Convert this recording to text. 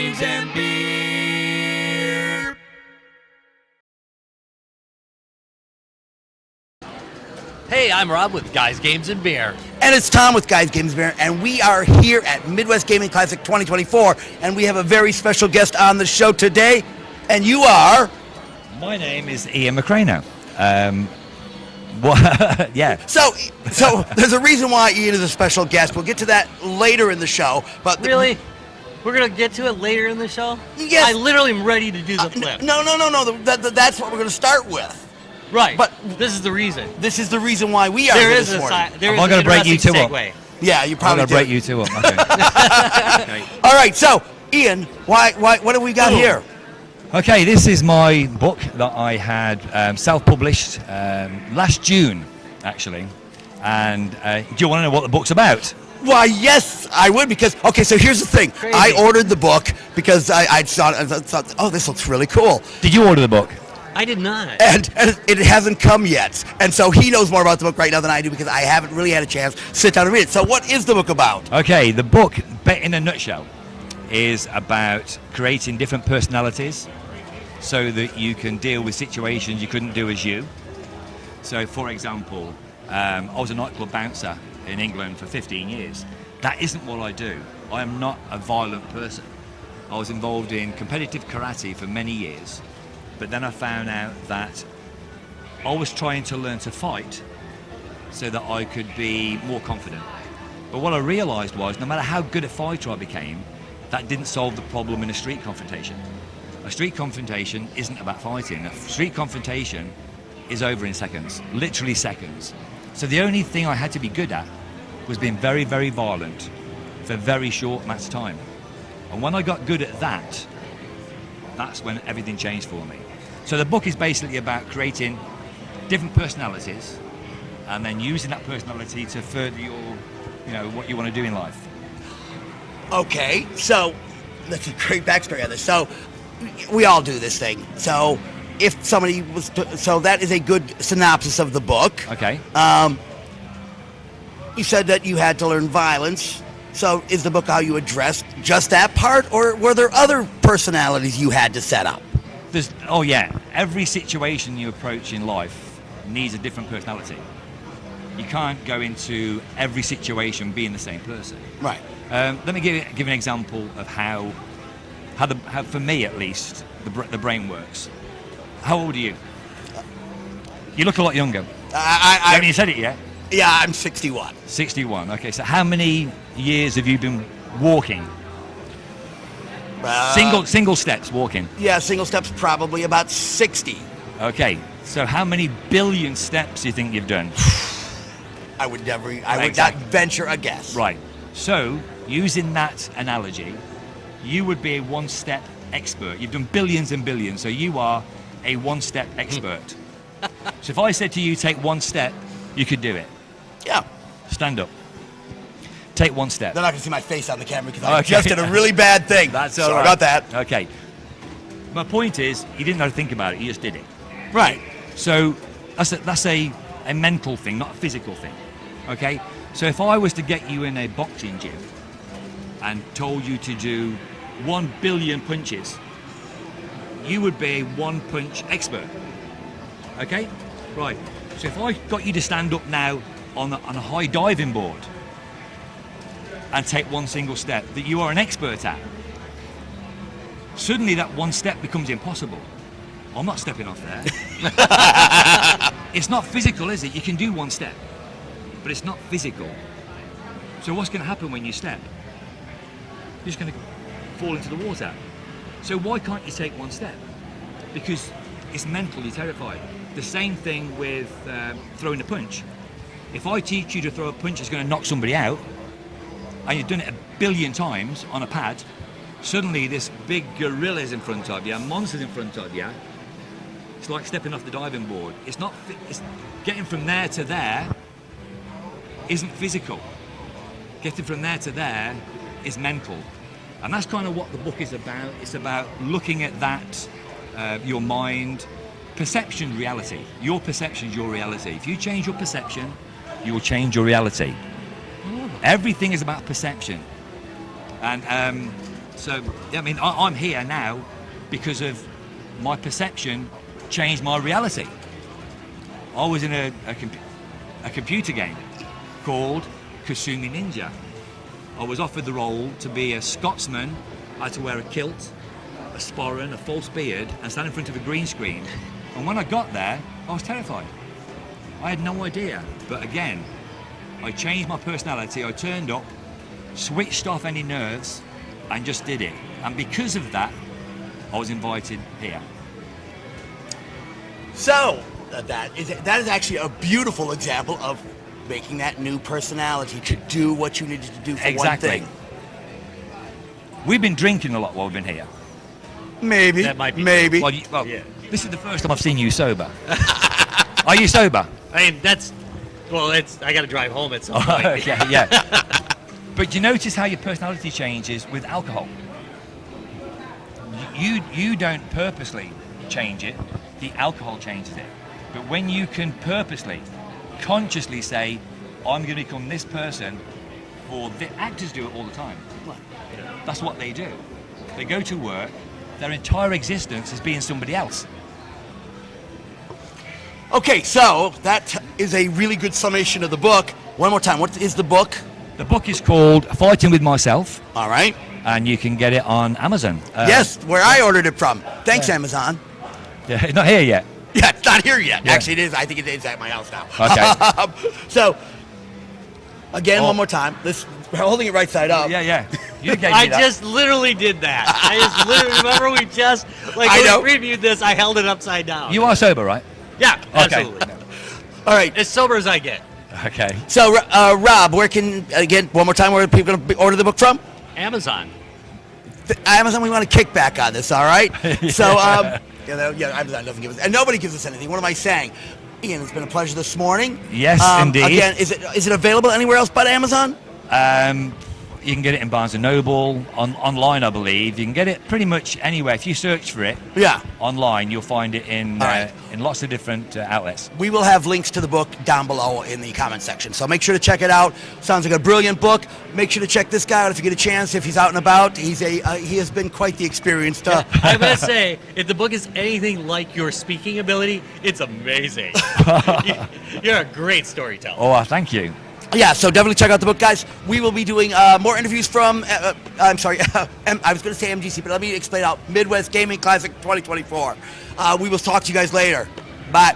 Games, and Beer. Hey, I'm Rob with Guys, Games, and Beer. And it's Tom with Guys, Games, and Beer, and we are here at Midwest Gaming Classic 2024, and we have a very special guest on the show today, and you are... My name is Ian McCranor. Yeah. So there's a reason why Ian is a special guest. We'll get to that later in the show. But Really? We're going to get to it later in the show? Yes. I literally am ready to do the flip. No. That's what we're going to start with. Right. But this is the reason. This is the reason why we are There here is this a morning. there is Am I an gonna break you interesting two up? segue. Yeah, you I'm probably going to break do. you two up. Okay. All right, so Ian, what have we got here? Okay, this is my book that I had self-published last June, actually. And do you want to know what the book's about? Why, yes, I would, because, okay, so here's the thing. Crazy. I ordered the book because I thought, oh, this looks really cool. Did you order the book? I did not. And it hasn't come yet. And so he knows more about the book right now than I do because I haven't really had a chance to sit down and read it. So what is the book about? Okay, the book, in a nutshell, is about creating different personalities so that you can deal with situations you couldn't do as you. So, for example, I was a nightclub bouncer in England for 15 years. That isn't what I do. I am not a violent person. I was involved in competitive karate for many years, but then I found out that I was trying to learn to fight so that I could be more confident. But what I realized was, no matter how good a fighter I became, that didn't solve the problem in a street confrontation. A street confrontation isn't about fighting. A street confrontation is over in seconds, literally seconds. So the only thing I had to be good at was being very, very violent for very short amounts of time. And when I got good at that, that's when everything changed for me. So the book is basically about creating different personalities and then using that personality to further your, what you want to do in life. Okay, so that's a great backstory on this. So we all do this thing. So if somebody was so that is a good synopsis of the book. Okay. You said that you had to learn violence. So is the book how you addressed just that part, or were there other personalities you had to set up? Every situation you approach in life needs a different personality. You can't go into every situation being the same person. Right. Let me give an example of how for me at least, the brain works. How old are you? You look a lot younger. Haven't you said it yet? Yeah, I'm 61. 61. Okay, so how many years have you been walking? Single steps walking. Yeah, single steps probably about 60. Okay, so how many billion steps do you think you've done? I would not venture a guess. Right. So, using that analogy, you would be a one-step expert. You've done billions and billions, so you are a one-step expert. So if I said to you, take one step, you could do it. Yeah. Stand up. Take one step. They're not going to see my face on the camera because I just did a really bad thing. That's all Sorry right. about that. Okay. My point is, you didn't know to think about it, you just did it. Right. So that's a mental thing, not a physical thing. Okay? So if I was to get you in a boxing gym and told you to do 1 billion punches, you would be a one-punch expert. Okay? Right. So if I got you to stand up now on a high diving board and take one single step that you are an expert at, suddenly that one step becomes impossible. I'm not stepping off there. It's not physical, is it? You can do one step, but it's not physical. So what's going to happen when you step? You're just going to fall into the water. So why can't you take one step? Because it's mental, you're terrified. The same thing with throwing a punch. If I teach you to throw a punch that's going to knock somebody out, and you've done it 1 billion times on a pad, suddenly this big gorilla's in front of you, monster's in front of you. It's like stepping off the diving board. It's getting from there to there isn't physical. Getting from there to there is mental. And that's kind of what the book is about. It's about looking at that, your mind, perception, reality. Your perception is your reality. If you change your perception, you will change your reality. Everything is about perception. And So, I mean, I'm here now because of my perception changed my reality. I was in a computer game called Kasumi Ninja. I was offered the role to be a Scotsman. I had to wear a kilt, a sporran, a false beard, and stand in front of a green screen. And when I got there, I was terrified. I had no idea. But again, I changed my personality. I turned up, switched off any nerves, and just did it. And because of that, I was invited here. So that is actually a beautiful example of making that new personality to do what you needed to do for Exactly. one thing. We've been drinking a lot while we've been here. Maybe. That might be- Maybe. Well, Yeah. This is the first time I've seen you sober. Are you sober? I mean, I got to drive home at some point. Okay, yeah. But you notice how your personality changes with alcohol. You don't purposely change it, the alcohol changes it. But when you can purposely, consciously say, I'm going to become this person, or the actors do it all the time. That's what they do. They go to work, their entire existence is being somebody else. Okay, so that is a really good summation of the book. One more time, what is the book? The book is called Fighting With Myself, All right. and you can get it on Amazon. Yes, where I ordered it from. Thanks, Amazon. Yeah, it's not here yet. Yeah, it's not here yet. Yeah. Actually, it is. I think it is at my house now. Okay. So, again, Oh. one more time. We're holding it right side up. Yeah. You gave me I that. just literally did that. I just literally remember we just I know. when we reviewed this. I held it upside down. You are sober, right? Yeah, Okay. absolutely. All right. As sober as I get. Okay. So, Rob, where can, again, one more time, where are people going to order the book from? Amazon. Amazon, we want a kickback on this, all right? So, Amazon doesn't give us, and nobody gives us anything. What am I saying? Ian, it's been a pleasure this morning. Yes, indeed. Again, is it available anywhere else but Amazon? You can get it in Barnes & Noble, online, I believe. You can get it pretty much anywhere. If you search for it Yeah. online, you'll find it in All right. in lots of different outlets. We will have links to the book down below in the comment section. So make sure to check it out. Sounds like a brilliant book. Make sure to check this guy out if you get a chance. If he's out and about, he has been quite the experience. I must say, if the book is anything like your speaking ability, it's amazing. You're a great storyteller. Oh, thank you. Yeah, so definitely check out the book, guys. We will be doing more interviews from, I'm sorry, I was going to say MGC, but let me explain out, Midwest Gaming Classic 2024. We will talk to you guys later. Bye.